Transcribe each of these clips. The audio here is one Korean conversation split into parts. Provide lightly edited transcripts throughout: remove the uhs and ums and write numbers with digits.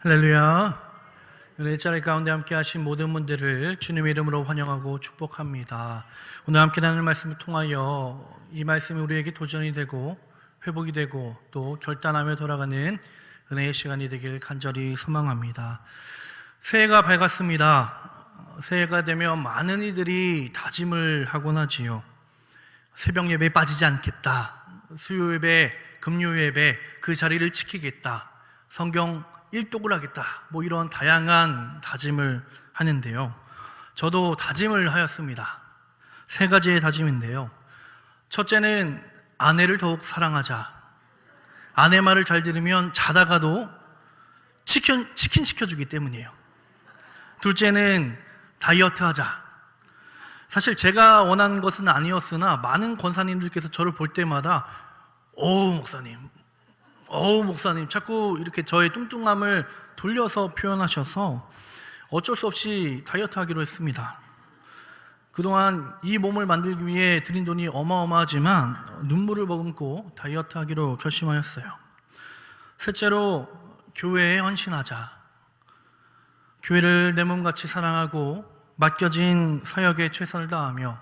할렐루야. 은혜의 자리 가운데 함께 하신 모든 분들을 주님의 이름으로 환영하고 축복합니다. 오늘 함께 나눌 말씀을 통하여 이 말씀이 우리에게 도전이 되고 회복이 되고 또 결단하며 돌아가는 은혜의 시간이 되길 간절히 소망합니다. 새해가 밝았습니다. 새해가 되면 많은 이들이 다짐을 하곤 하지요. 새벽 예배에 빠지지 않겠다. 수요 예배, 금요 예배 그 자리를 지키겠다. 성경 일독을 하겠다. 이런 다양한 다짐을 하는데요. 저도 다짐을 하였습니다. 세 가지의 다짐인데요. 첫째는 아내를 더욱 사랑하자. 아내 말을 잘 들으면 자다가도 치킨 시켜주기 때문이에요. 둘째는 다이어트 하자. 사실 제가 원하는 것은 아니었으나 많은 권사님들께서 저를 볼 때마다 목사님 자꾸 이렇게 저의 뚱뚱함을 돌려서 표현하셔서 어쩔 수 없이 다이어트 하기로 했습니다. 그동안 이 몸을 만들기 위해 들인 돈이 어마어마하지만 눈물을 머금고 다이어트 하기로 결심하였어요. 셋째로 교회에 헌신하자. 교회를 내 몸같이 사랑하고 맡겨진 사역에 최선을 다하며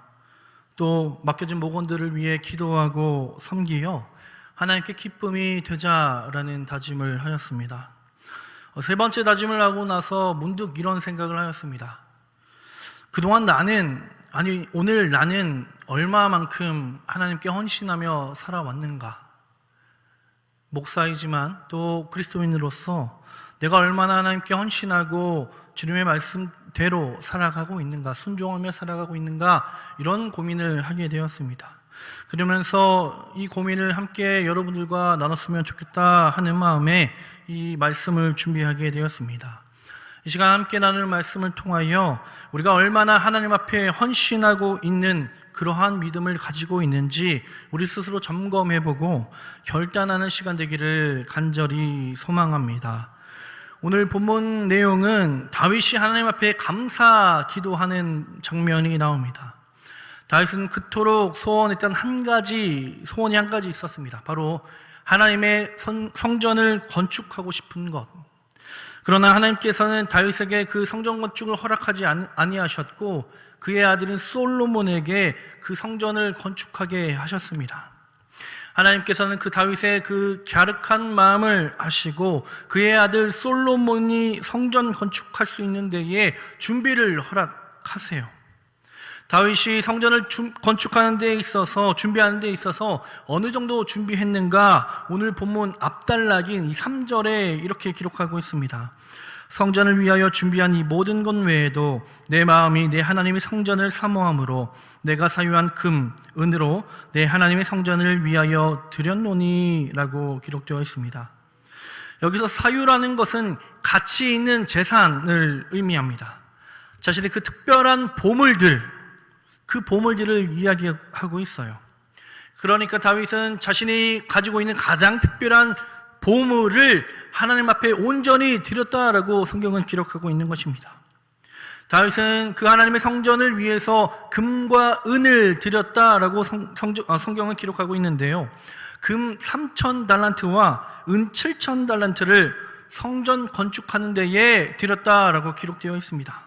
또 맡겨진 목원들을 위해 기도하고 섬기어 하나님께 기쁨이 되자라는 다짐을 하였습니다. 세 번째 다짐을 하고 나서 문득 이런 생각을 하였습니다. 그동안 오늘 나는 얼마만큼 하나님께 헌신하며 살아왔는가? 목사이지만 또 그리스도인으로서 내가 얼마나 하나님께 헌신하고 주님의 말씀대로 살아가고 있는가, 순종하며 살아가고 있는가, 이런 고민을 하게 되었습니다. 그러면서 이 고민을 함께 여러분들과 나눴으면 좋겠다 하는 마음에 이 말씀을 준비하게 되었습니다. 이 시간 함께 나눌 말씀을 통하여 우리가 얼마나 하나님 앞에 헌신하고 있는 그러한 믿음을 가지고 있는지 우리 스스로 점검해보고 결단하는 시간 되기를 간절히 소망합니다. 오늘 본문 내용은 다윗이 하나님 앞에 감사 기도하는 장면이 나옵니다. 다윗은 그토록 소원했던 소원이 한 가지 있었습니다. 바로 하나님의 성전을 건축하고 싶은 것. 그러나 하나님께서는 다윗에게 그 성전 건축을 허락하지 아니하셨고 그의 아들인 솔로몬에게 그 성전을 건축하게 하셨습니다. 하나님께서는 그 다윗의 그 갸륵한 마음을 아시고 그의 아들 솔로몬이 성전 건축할 수 있는 데에 준비를 허락하세요. 다윗이 성전을 건축하는 데 있어서 준비하는 데 있어서 어느 정도 준비했는가? 오늘 본문 앞단락인 이 3절에 이렇게 기록하고 있습니다. 성전을 위하여 준비한 이 모든 것 외에도 내 마음이 내 하나님의 성전을 사모함으로 내가 사유한 금, 은으로 내 하나님의 성전을 위하여 드렸노니 라고 기록되어 있습니다. 여기서 사유라는 것은 가치 있는 재산을 의미합니다. 자신의 그 특별한 그 보물들을 이야기하고 있어요. 그러니까 다윗은 자신이 가지고 있는 가장 특별한 보물을 하나님 앞에 온전히 드렸다라고 성경은 기록하고 있는 것입니다. 다윗은 그 하나님의 성전을 위해서 금과 은을 드렸다라고 성경은 기록하고 있는데요. 금 3,000달란트와 은 7,000달란트를 성전 건축하는 데에 드렸다라고 기록되어 있습니다.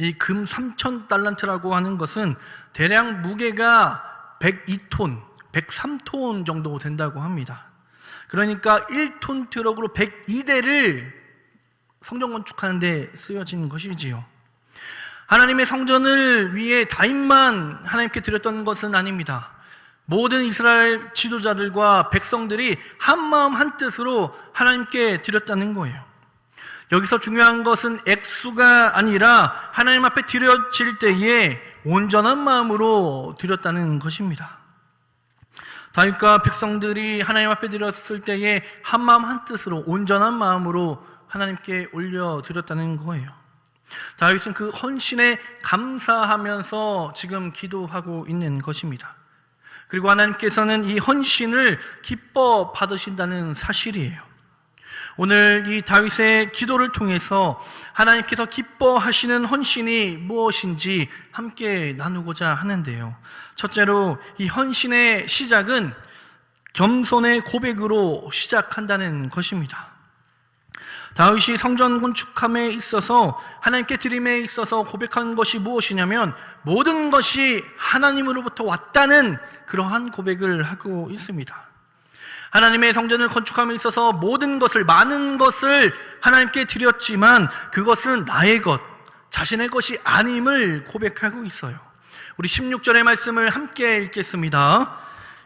이 금 3,000달란트라고 하는 것은 대략 무게가 102톤, 103톤 정도 된다고 합니다. 그러니까 1톤 트럭으로 102대를 성전 건축하는 데 쓰여진 것이지요. 하나님의 성전을 위해 다윗만 하나님께 드렸던 것은 아닙니다. 모든 이스라엘 지도자들과 백성들이 한마음 한뜻으로 하나님께 드렸다는 거예요. 여기서 중요한 것은 액수가 아니라 하나님 앞에 드려질 때에 온전한 마음으로 드렸다는 것입니다. 다윗과 백성들이 하나님 앞에 드렸을 때에 한마음 한뜻으로 온전한 마음으로 하나님께 올려드렸다는 거예요. 다윗은 그 헌신에 감사하면서 지금 기도하고 있는 것입니다. 그리고 하나님께서는 이 헌신을 기뻐 받으신다는 사실이에요. 오늘 이 다윗의 기도를 통해서 하나님께서 기뻐하시는 헌신이 무엇인지 함께 나누고자 하는데요. 첫째로 이 헌신의 시작은 겸손의 고백으로 시작한다는 것입니다. 다윗이 성전 건축함에 있어서 하나님께 드림에 있어서 고백한 것이 무엇이냐면 모든 것이 하나님으로부터 왔다는 그러한 고백을 하고 있습니다. 하나님의 성전을 건축함에 있어서 모든 것을, 많은 것을 하나님께 드렸지만 그것은 나의 것, 자신의 것이 아님을 고백하고 있어요. 우리 16절의 말씀을 함께 읽겠습니다.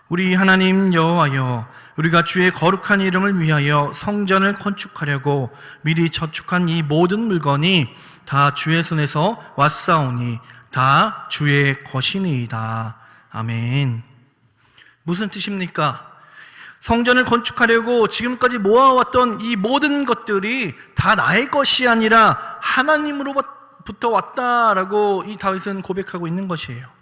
우리 하나님 여호와여, 우리가 주의 거룩한 이름을 위하여 성전을 건축하려고 미리 저축한 이 모든 물건이 다 주의 손에서 왔사오니 다 주의 것이니이다. 아멘. 무슨 뜻입니까? 성전을 건축하려고 지금까지 모아왔던 이 모든 것들이 다 나의 것이 아니라 하나님으로부터 왔다라고 이 다윗은 고백하고 있는 것이에요.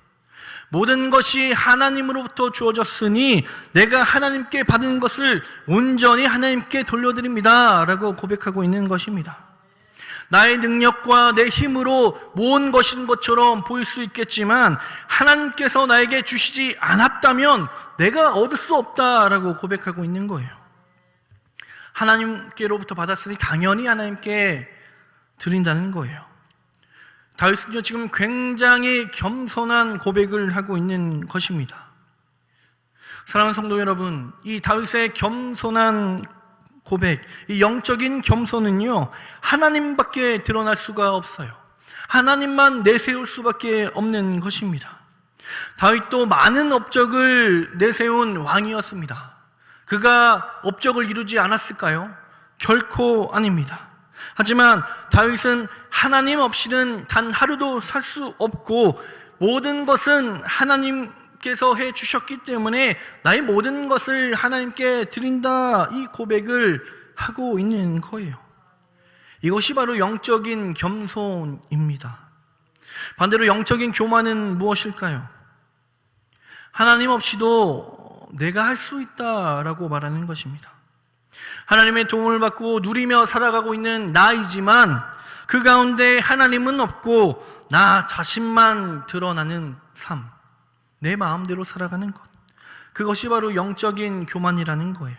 모든 것이 하나님으로부터 주어졌으니 내가 하나님께 받은 것을 온전히 하나님께 돌려드립니다 라고 고백하고 있는 것입니다. 나의 능력과 내 힘으로 모은 것인 것처럼 보일 수 있겠지만 하나님께서 나에게 주시지 않았다면 내가 얻을 수 없다라고 고백하고 있는 거예요. 하나님께로부터 받았으니 당연히 하나님께 드린다는 거예요. 다윗은요 지금 굉장히 겸손한 고백을 하고 있는 것입니다. 사랑하는 성도 여러분, 이 다윗의 겸손한 고백, 이 영적인 겸손은요 하나님밖에 드러날 수가 없어요. 하나님만 내세울 수밖에 없는 것입니다. 다윗도 많은 업적을 내세운 왕이었습니다. 그가 업적을 이루지 않았을까요? 결코 아닙니다. 하지만 다윗은 하나님 없이는 단 하루도 살 수 없고 모든 것은 하나님께서 해주셨기 때문에 나의 모든 것을 하나님께 드린다, 이 고백을 하고 있는 거예요. 이것이 바로 영적인 겸손입니다. 반대로 영적인 교만은 무엇일까요? 하나님 없이도 내가 할 수 있다라고 말하는 것입니다. 하나님의 도움을 받고 누리며 살아가고 있는 나이지만 그 가운데 하나님은 없고 나 자신만 드러나는 삶, 내 마음대로 살아가는 것, 그것이 바로 영적인 교만이라는 거예요.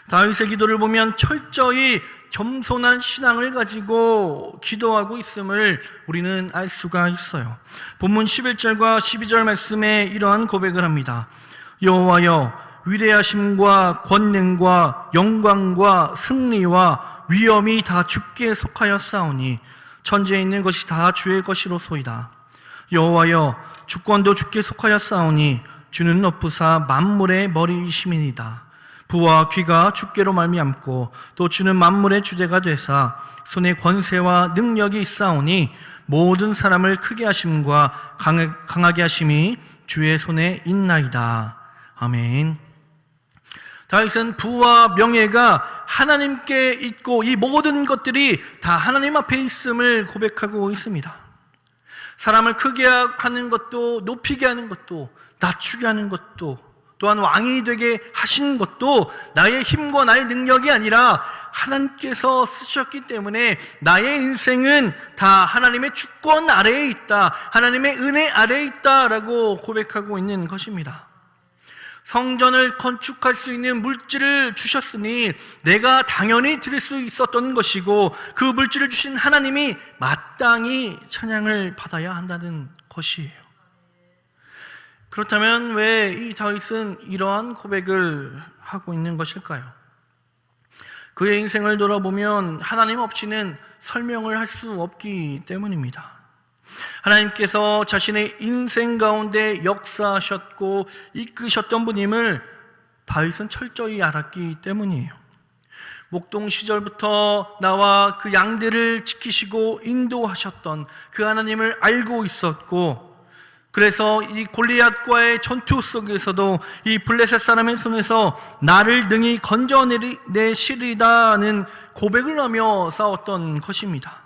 다윗의 기도를 보면 철저히 겸손한 신앙을 가지고 기도하고 있음을 우리는 알 수가 있어요. 본문 11절과 12절 말씀에 이러한 고백을 합니다. 여호와여, 위대하심과 권능과 영광과 승리와 위엄이 다 주께 속하였사오니 천지에 있는 것이 다 주의 것이로소이다. 여호와여, 주권도 주께 속하였사오니 주는 높으사 만물의 머리이심이니이다. 부와 귀가 주께로 말미암고 또 주는 만물의 주제가 되사 손에 권세와 능력이 있사오니 모든 사람을 크게 하심과 강하게 하심이 주의 손에 있나이다. 아멘. 다윗은 부와 명예가 하나님께 있고 이 모든 것들이 다 하나님 앞에 있음을 고백하고 있습니다. 사람을 크게 하는 것도, 높이게 하는 것도, 낮추게 하는 것도, 또한 왕이 되게 하신 것도 나의 힘과 나의 능력이 아니라 하나님께서 쓰셨기 때문에 나의 인생은 다 하나님의 주권 아래에 있다, 하나님의 은혜 아래에 있다라고 고백하고 있는 것입니다. 성전을 건축할 수 있는 물질을 주셨으니 내가 당연히 드릴 수 있었던 것이고 그 물질을 주신 하나님이 마땅히 찬양을 받아야 한다는 것이에요. 그렇다면 왜 이 다윗은 이러한 고백을 하고 있는 것일까요? 그의 인생을 돌아보면 하나님 없이는 설명을 할 수 없기 때문입니다. 하나님께서 자신의 인생 가운데 역사하셨고 이끄셨던 분임을 다윗은 철저히 알았기 때문이에요. 목동 시절부터 나와 그 양들을 지키시고 인도하셨던 그 하나님을 알고 있었고, 그래서 이 골리앗과의 전투 속에서도 이 블레셋 사람의 손에서 나를 능히 건져내시리다는 고백을 하며 싸웠던 것입니다.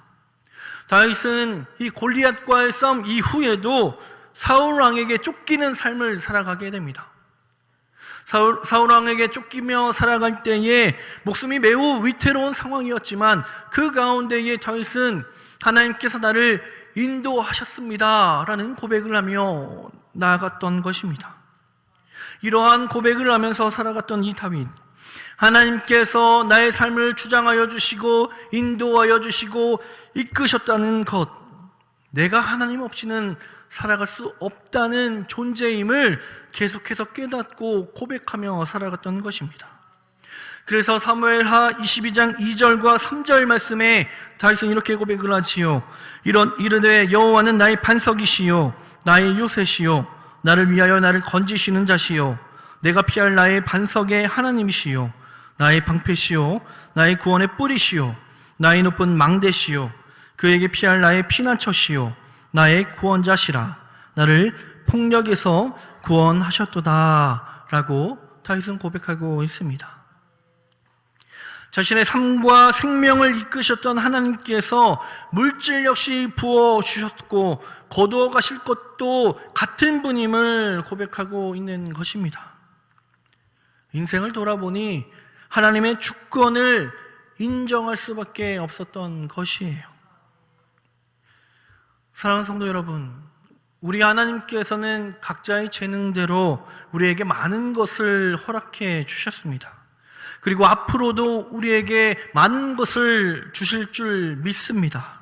다윗은 이 골리앗과의 싸움 이후에도 사울 왕에게 쫓기는 삶을 살아가게 됩니다. 사울 왕에게 쫓기며 살아갈 때에 목숨이 매우 위태로운 상황이었지만 그 가운데에 다윗은 하나님께서 나를 인도하셨습니다 라는 고백을 하며 나아갔던 것입니다. 이러한 고백을 하면서 살아갔던 이 다윗, 하나님께서 나의 삶을 주장하여 주시고 인도하여 주시고 이끄셨다는 것, 내가 하나님 없이는 살아갈 수 없다는 존재임을 계속해서 깨닫고 고백하며 살아갔던 것입니다. 그래서 사무엘하 22장 2절과 3절 말씀에 다윗은 이렇게 고백을 하지요. 이르되 여호와는 나의 반석이시요 나의 요새시요 나를 위하여 나를 건지시는 자시요 내가 피할 나의 반석의 하나님이시요 나의 방패시요 나의 구원의 뿌리시요 나의 높은 망대시요 그에게 피할 나의 피난처시요 나의 구원자시라 나를 폭력에서 구원하셨도다 라고 다윗은 고백하고 있습니다. 자신의 삶과 생명을 이끄셨던 하나님께서 물질 역시 부어주셨고 거두어 가실 것도 같은 분임을 고백하고 있는 것입니다. 인생을 돌아보니 하나님의 주권을 인정할 수밖에 없었던 것이에요. 사랑하는 성도 여러분, 우리 하나님께서는 각자의 재능대로 우리에게 많은 것을 허락해 주셨습니다. 그리고 앞으로도 우리에게 많은 것을 주실 줄 믿습니다.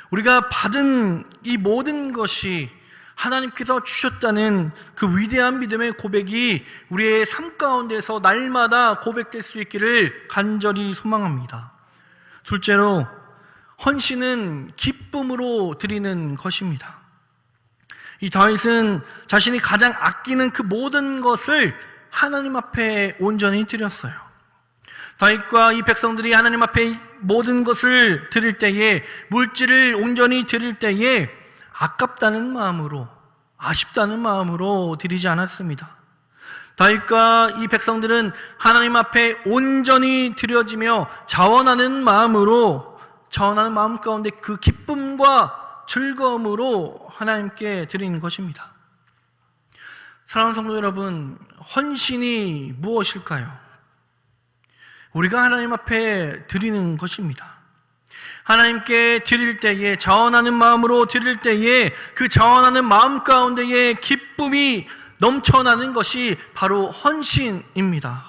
우리가 받은 이 모든 것이 하나님께서 주셨다는 그 위대한 믿음의 고백이 우리의 삶 가운데서 날마다 고백될 수 있기를 간절히 소망합니다. 둘째로, 헌신은 기쁨으로 드리는 것입니다. 이 다윗은 자신이 가장 아끼는 그 모든 것을 하나님 앞에 온전히 드렸어요. 다윗과 이 백성들이 하나님 앞에 모든 것을 드릴 때에, 물질을 온전히 드릴 때에 아깝다는 마음으로, 아쉽다는 마음으로 드리지 않았습니다. 다윗과 이 백성들은 하나님 앞에 온전히 드려지며 자원하는 마음 가운데 그 기쁨과 즐거움으로 하나님께 드리는 것입니다. 사랑하는 성도 여러분, 헌신이 무엇일까요? 우리가 하나님 앞에 드리는 것입니다. 하나님께 드릴 때에, 자원하는 마음으로 드릴 때에 그 자원하는 마음 가운데에 기쁨이 넘쳐나는 것이 바로 헌신입니다.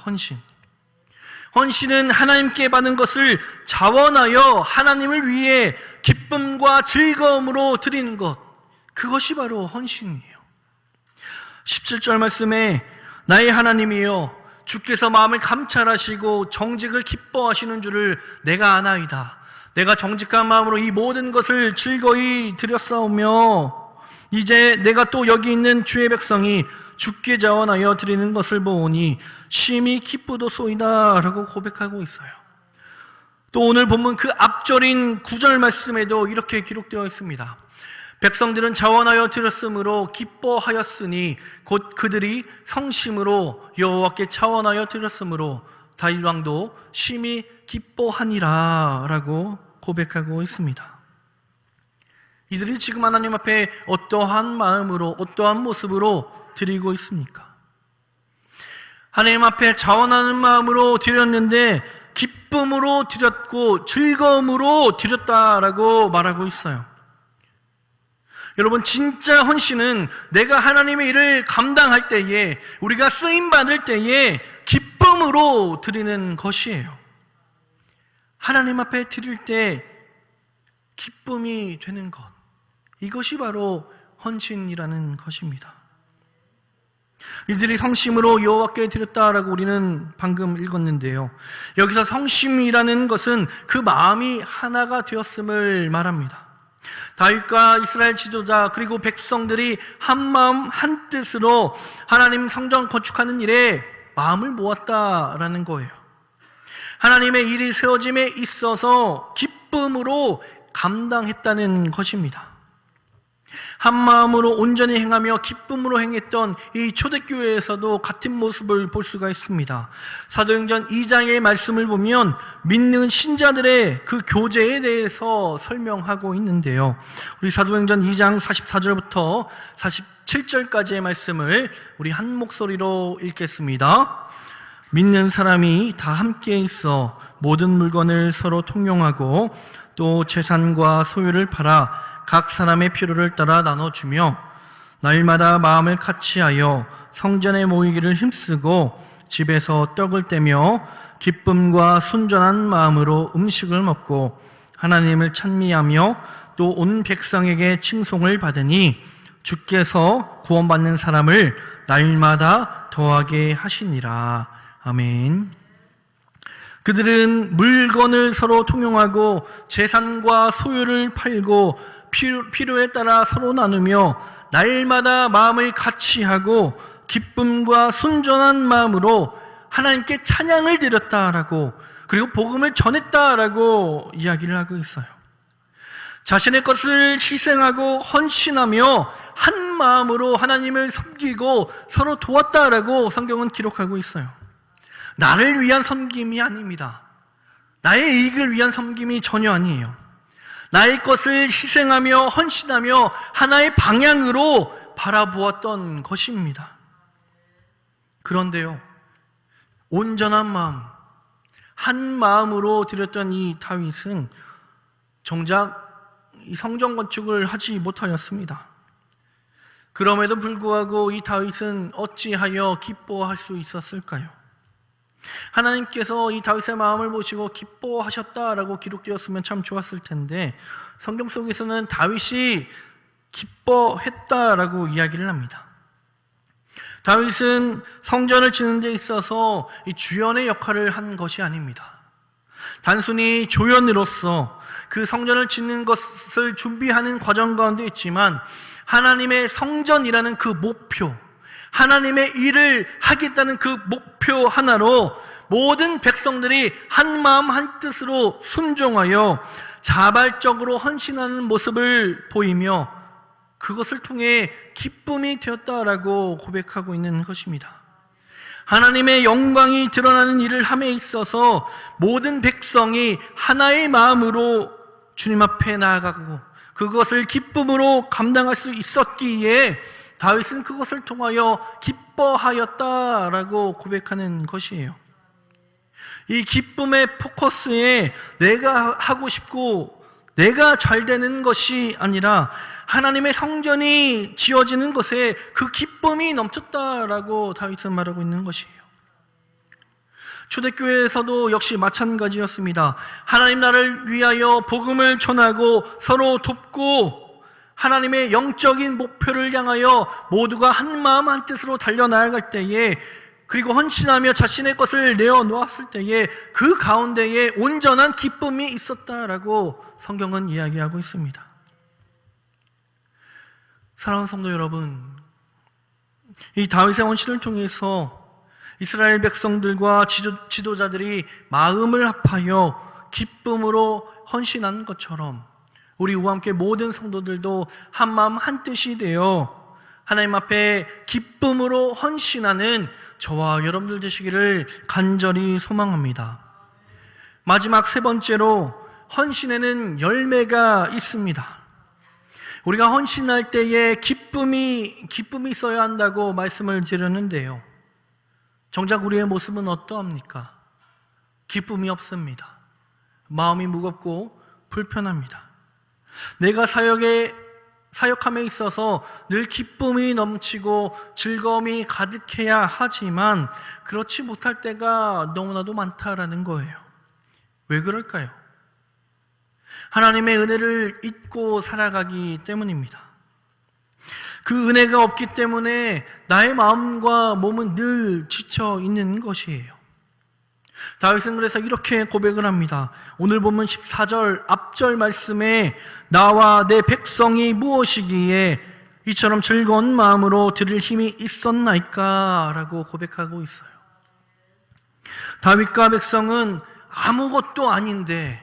헌신은 하나님께 받은 것을 자원하여 하나님을 위해 기쁨과 즐거움으로 드리는 것, 그것이 바로 헌신이에요. 17절 말씀에 나의 하나님이여 주께서 마음을 감찰하시고 정직을 기뻐하시는 줄을 내가 아나이다. 내가 정직한 마음으로 이 모든 것을 즐거이 드렸사오며 이제 내가 또 여기 있는 주의 백성이 주께 자원하여 드리는 것을 보오니 심히 기쁘도소이다 라고 고백하고 있어요. 또 오늘 본문 그 앞절인 9절 말씀에도 이렇게 기록되어 있습니다. 백성들은 자원하여 드렸으므로 기뻐하였으니 곧 그들이 성심으로 여호와께 자원하여 드렸으므로 다윗 왕도 심히 기뻐하니라 라고 고백하고 있습니다. 이들이 지금 하나님 앞에 어떠한 마음으로, 어떠한 모습으로 드리고 있습니까? 하나님 앞에 자원하는 마음으로 드렸는데 기쁨으로 드렸고 즐거움으로 드렸다라고 말하고 있어요. 여러분, 진짜 헌신은 내가 하나님의 일을 감당할 때에, 우리가 쓰임받을 때에 기쁨으로 드리는 것이에요. 하나님 앞에 드릴 때 기쁨이 되는 것, 이것이 바로 헌신이라는 것입니다. 이들이 성심으로 여호와께 드렸다라고 우리는 방금 읽었는데요, 여기서 성심이라는 것은 그 마음이 하나가 되었음을 말합니다. 다윗과 이스라엘 지도자 그리고 백성들이 한 마음 한 뜻으로 하나님 성전 건축하는 일에 마음을 모았다라는 거예요. 하나님의 일이 세워짐에 있어서 기쁨으로 감당했다는 것입니다. 한 마음으로 온전히 행하며 기쁨으로 행했던 이 초대교회에서도 같은 모습을 볼 수가 있습니다. 사도행전 2장의 말씀을 보면 믿는 신자들의 그 교제에 대해서 설명하고 있는데요, 우리 사도행전 2장 44절부터 47절까지의 말씀을 우리 한 목소리로 읽겠습니다. 믿는 사람이 다 함께 있어 모든 물건을 서로 통용하고 또 재산과 소유를 팔아 각 사람의 필요를 따라 나눠주며 날마다 마음을 같이하여 성전에 모이기를 힘쓰고 집에서 떡을 떼며 기쁨과 순전한 마음으로 음식을 먹고 하나님을 찬미하며 또 온 백성에게 칭송을 받으니 주께서 구원받는 사람을 날마다 더하게 하시니라. 아멘. 그들은 물건을 서로 통용하고 재산과 소유를 팔고 필요에 따라 서로 나누며 날마다 마음을 같이 하고 기쁨과 순전한 마음으로 하나님께 찬양을 드렸다라고, 그리고 복음을 전했다라고 이야기를 하고 있어요. 자신의 것을 희생하고 헌신하며 한 마음으로 하나님을 섬기고 서로 도왔다라고 성경은 기록하고 있어요. 나를 위한 섬김이 아닙니다. 나의 이익을 위한 섬김이 전혀 아니에요. 나의 것을 희생하며 헌신하며 하나의 방향으로 바라보았던 것입니다. 그런데요, 온전한 마음, 한 마음으로 드렸던 이 다윗은 정작 이 성전 건축을 하지 못하였습니다. 그럼에도 불구하고 이 다윗은 어찌하여 기뻐할 수 있었을까요? 하나님께서 이 다윗의 마음을 보시고 기뻐하셨다라고 기록되었으면 참 좋았을 텐데, 성경 속에서는 다윗이 기뻐했다라고 이야기를 합니다. 다윗은 성전을 짓는 데 있어서 이 주연의 역할을 한 것이 아닙니다. 단순히 조연으로서 그 성전을 짓는 것을 준비하는 과정 가운데 있지만, 하나님의 성전이라는 그 목표, 하나님의 일을 하겠다는 그 목표 하나로 모든 백성들이 한 마음 한 뜻으로 순종하여 자발적으로 헌신하는 모습을 보이며 그것을 통해 기쁨이 되었다라고 고백하고 있는 것입니다. 하나님의 영광이 드러나는 일을 함에 있어서 모든 백성이 하나의 마음으로 주님 앞에 나아가고 그것을 기쁨으로 감당할 수 있었기에 다윗은 그것을 통하여 기뻐하였다라고 고백하는 것이에요. 이 기쁨의 포커스에 내가 하고 싶고 내가 잘 되는 것이 아니라 하나님의 성전이 지어지는 것에 그 기쁨이 넘쳤다라고 다윗은 말하고 있는 것이에요. 초대교회에서도 역시 마찬가지였습니다. 하나님 나라를 위하여 복음을 전하고 서로 돕고 하나님의 영적인 목표를 향하여 모두가 한 마음 한 뜻으로 달려나아갈 때에, 그리고 헌신하며 자신의 것을 내어놓았을 때에 그 가운데에 온전한 기쁨이 있었다라고 성경은 이야기하고 있습니다. 사랑하는 성도 여러분, 이 다윗의 헌신을 통해서 이스라엘 백성들과 지도자들이 마음을 합하여 기쁨으로 헌신한 것처럼 우리와 함께 모든 성도들도 한 마음 한 뜻이 되어 하나님 앞에 기쁨으로 헌신하는 저와 여러분들 되시기를 간절히 소망합니다. 마지막 세 번째로, 헌신에는 열매가 있습니다. 우리가 헌신할 때에 기쁨이 있어야 한다고 말씀을 드렸는데요, 정작 우리의 모습은 어떠합니까? 기쁨이 없습니다. 마음이 무겁고 불편합니다. 내가 사역함에 있어서 늘 기쁨이 넘치고 즐거움이 가득해야 하지만 그렇지 못할 때가 너무나도 많다라는 거예요. 왜 그럴까요? 하나님의 은혜를 잊고 살아가기 때문입니다. 그 은혜가 없기 때문에 나의 마음과 몸은 늘 지쳐 있는 것이에요. 다윗은 그래서 이렇게 고백을 합니다. 오늘 보면 14절 앞절 말씀에 나와 내 백성이 무엇이기에 이처럼 즐거운 마음으로 들을 힘이 있었나이까 라고 고백하고 있어요. 다윗과 백성은 아무것도 아닌데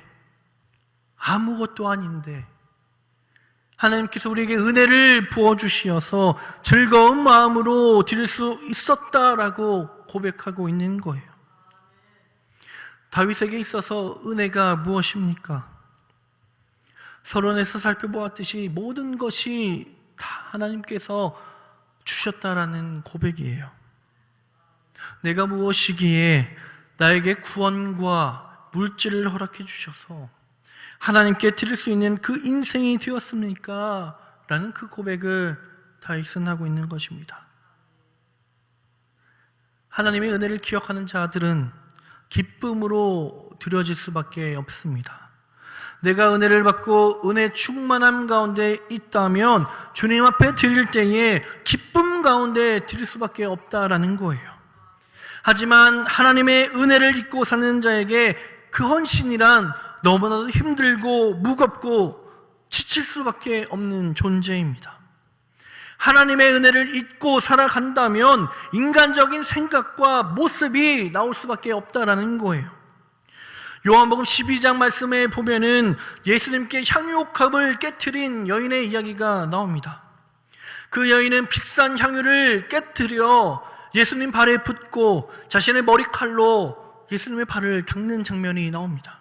하나님께서 우리에게 은혜를 부어주시어서 즐거운 마음으로 드릴 수 있었다라고 고백하고 있는 거예요. 다윗에게 있어서 은혜가 무엇입니까? 서론에서 살펴보았듯이 모든 것이 다 하나님께서 주셨다라는 고백이에요. 내가 무엇이기에 나에게 구원과 물질을 허락해 주셔서 하나님께 드릴 수 있는 그 인생이 되었습니까? 라는 그 고백을 다윗은 하고 있는 것입니다. 하나님의 은혜를 기억하는 자들은 기쁨으로 드려질 수밖에 없습니다. 내가 은혜를 받고 은혜 충만함 가운데 있다면 주님 앞에 드릴 때에 기쁨 가운데 드릴 수밖에 없다라는 거예요. 하지만 하나님의 은혜를 잊고 사는 자에게 그 헌신이란 너무나도 힘들고 무겁고 지칠 수밖에 없는 존재입니다. 하나님의 은혜를 잊고 살아간다면 인간적인 생각과 모습이 나올 수밖에 없다라는 거예요. 요한복음 12장 말씀에 보면은 예수님께 향유옥합을 깨트린 여인의 이야기가 나옵니다. 그 여인은 비싼 향유를 깨트려 예수님 발에 붓고 자신의 머리칼로 예수님의 발을 닦는 장면이 나옵니다.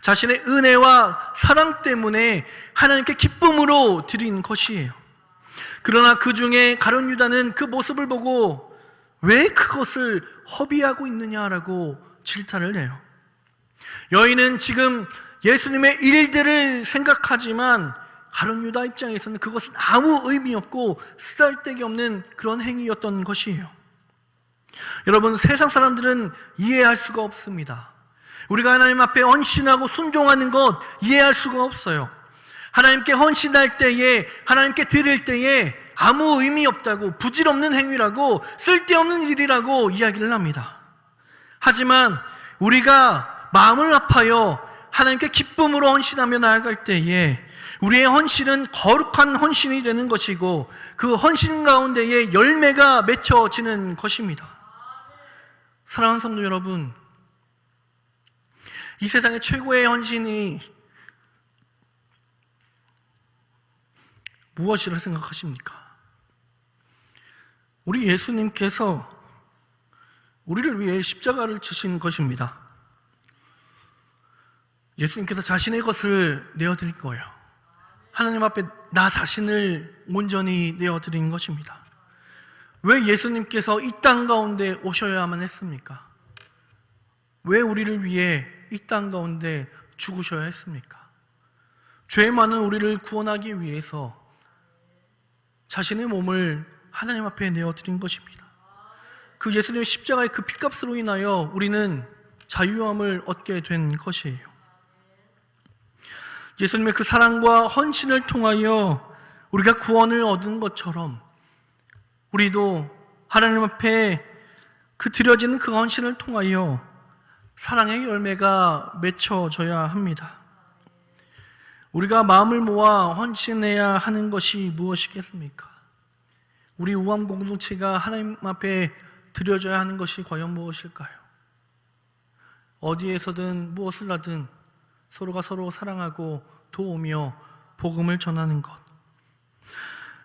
자신의 은혜와 사랑 때문에 하나님께 기쁨으로 드린 것이에요. 그러나 그 중에 가룟 유다는 그 모습을 보고 왜 그것을 허비하고 있느냐라고 질타를 해요. 여인은 지금 예수님의 일들을 생각하지만 가룟 유다 입장에서는 그것은 아무 의미 없고 쓰잘데기 없는 그런 행위였던 것이에요. 여러분, 세상 사람들은 이해할 수가 없습니다. 우리가 하나님 앞에 헌신하고 순종하는 것 이해할 수가 없어요. 하나님께 헌신할 때에, 하나님께 드릴 때에 아무 의미 없다고, 부질없는 행위라고, 쓸데없는 일이라고 이야기를 합니다. 하지만 우리가 마음을 아파요 하나님께 기쁨으로 헌신하며 나아갈 때에 우리의 헌신은 거룩한 헌신이 되는 것이고 그 헌신 가운데에 열매가 맺혀지는 것입니다. 사랑하는 성도 여러분, 이 세상의 최고의 헌신이 무엇이라 생각하십니까? 우리 예수님께서 우리를 위해 십자가를 지신 것입니다. 예수님께서 자신의 것을 내어드린 거예요. 하나님 앞에 나 자신을 온전히 내어드린 것입니다. 왜 예수님께서 이 땅 가운데 오셔야만 했습니까? 왜 우리를 위해 이 땅 가운데 죽으셔야 했습니까? 죄 많은 우리를 구원하기 위해서 자신의 몸을 하나님 앞에 내어드린 것입니다. 그 예수님의 십자가의 그 피값으로 인하여 우리는 자유함을 얻게 된 것이에요. 예수님의 그 사랑과 헌신을 통하여 우리가 구원을 얻은 것처럼 우리도 하나님 앞에 그 드려지는 그 헌신을 통하여 사랑의 열매가 맺혀져야 합니다. 우리가 마음을 모아 헌신해야 하는 것이 무엇이겠습니까? 우리 우암 공동체가 하나님 앞에 드려져야 하는 것이 과연 무엇일까요? 어디에서든 무엇을 하든 서로가 서로 사랑하고 도우며 복음을 전하는 것.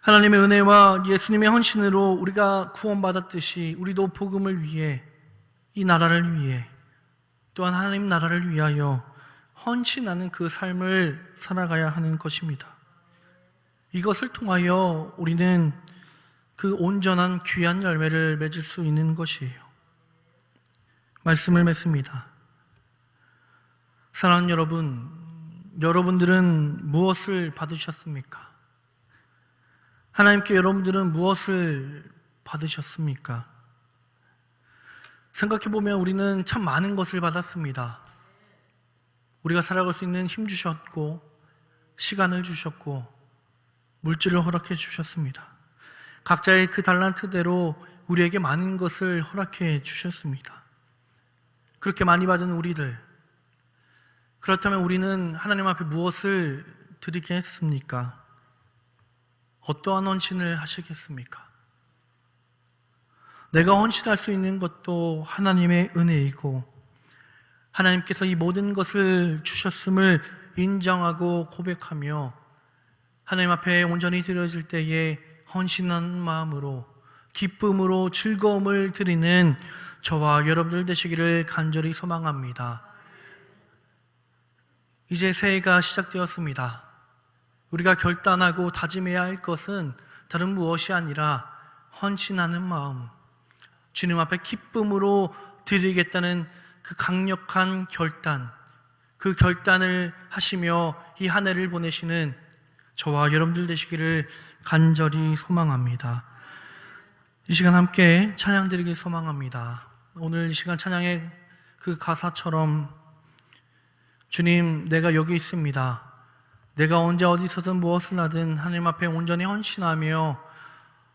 하나님의 은혜와 예수님의 헌신으로 우리가 구원받았듯이 우리도 복음을 위해, 이 나라를 위해, 또한 하나님 나라를 위하여 헌신하는 그 삶을 살아가야 하는 것입니다. 이것을 통하여 우리는 그 온전한 귀한 열매를 맺을 수 있는 것이에요. 말씀을 맺습니다. 사랑하는 여러분, 여러분들은 무엇을 받으셨습니까? 하나님께 여러분들은 무엇을 받으셨습니까? 생각해보면 우리는 참 많은 것을 받았습니다. 우리가 살아갈 수 있는 힘 주셨고, 시간을 주셨고, 물질을 허락해 주셨습니다. 각자의 그 달란트대로 우리에게 많은 것을 허락해 주셨습니다. 그렇게 많이 받은 우리들, 그렇다면 우리는 하나님 앞에 무엇을 드리겠습니까? 어떠한 헌신을 하시겠습니까? 내가 헌신할 수 있는 것도 하나님의 은혜이고 하나님께서 이 모든 것을 주셨음을 인정하고 고백하며 하나님 앞에 온전히 드려질 때에 헌신한 마음으로 기쁨으로 즐거움을 드리는 저와 여러분들 되시기를 간절히 소망합니다. 이제 새해가 시작되었습니다. 우리가 결단하고 다짐해야 할 것은 다른 무엇이 아니라 헌신하는 마음, 주님 앞에 기쁨으로 드리겠다는 그 강력한 결단, 그 결단을 하시며 이 한 해를 보내시는 저와 여러분들 되시기를 간절히 소망합니다. 이 시간 함께 찬양 드리길 소망합니다. 오늘 이 시간 찬양에 그 가사처럼 주님, 내가 여기 있습니다. 내가 언제 어디서든 무엇을 하든 하나님 앞에 온전히 헌신하며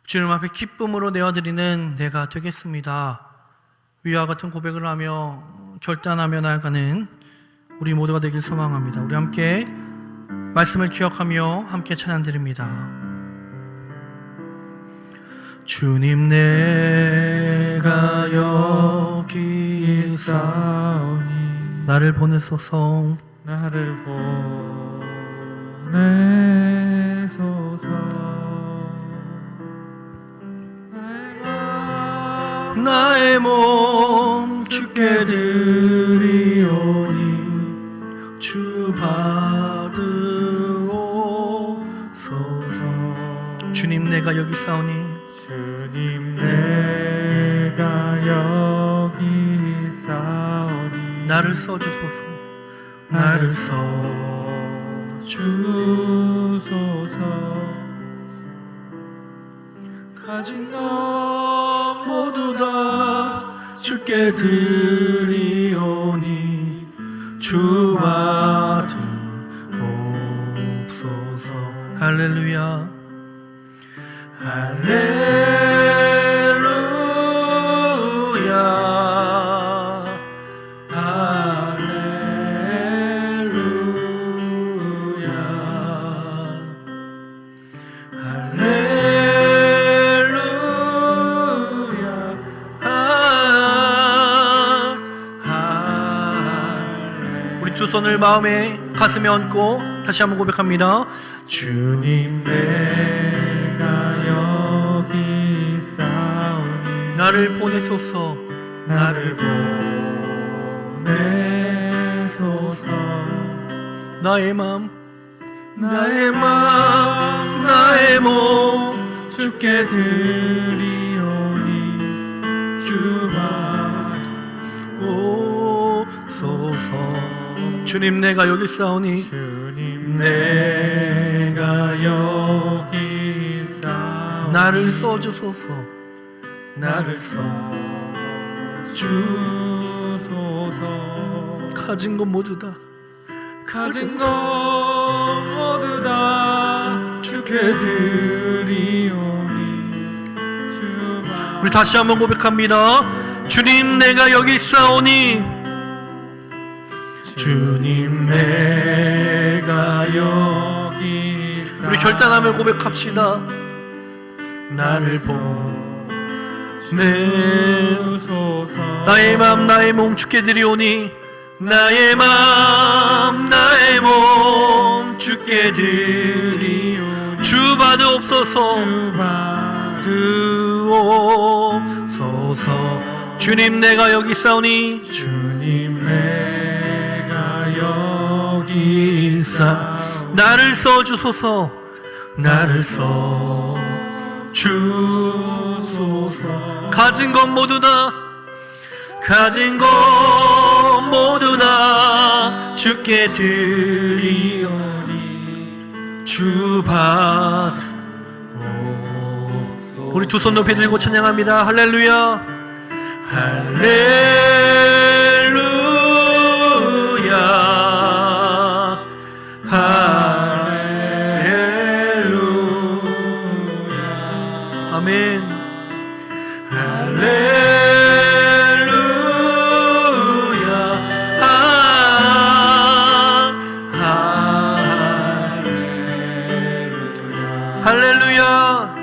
주님 앞에 기쁨으로 내어드리는 내가 되겠습니다. 위와 같은 고백을 하며 결단하며 나아가는 우리 모두가 되길 소망합니다. 우리 함께 말씀을 기억하며 함께 찬양드립니다. 주님, 내가 여기 있사오니 나를 보내소서. 나를 보내소서. 나의 몸 주께 드리오니 주 받으옵소서. 주님, 내가 여기 있사오니 주님, 내가 여기 있사오니 나를 써주소서. 나를 써주소서. 가진 것 모두 다 주께 드리오니 주 받으옵소서. 할렐루야, 할렐루야, 할렐루야. 우리 두 손을 마음에 가슴에 얹고 다시 한번 고백합니다. 주님, 내가 여기 있사오니 나를 보내소서. 나를 보내소서. 나의 마음, 나의 마음, 나의 몸 주께 드리오니 주 받으옵소서. 주님, 내가 여기 있사오니 주님, 내가 여기 있사오니 나를 써주소서. 나를 써주소서. 가진 것 모두 다 가진 것 모두 다 주께 드리오니 주 우리 다시 한번 고백합니다. 주님, 내가 여기 있사오니 주님, 내가 여기 있사오니 우리 결단하며 고백합시다. 나를 보내소서. 나의 마음, 나의 몸 주께 드리오니 나의 마음, 나의 몸 주께 드리오니 주 받으옵소서. 받으옵소서. 주님, 내가 여기 있사오니 주님, 내가 여기 있사오니 나를 써주소서. 나를 써주소서. 가진 것 모두 다 가진 것 모두 다 주께 드리오니 주 받으옵소서. 우리 두 손 높이 들고 찬양합니다. 할렐루야, 할렐루야, 할렐루야. 아멘. 할렐루야, 할렐루야.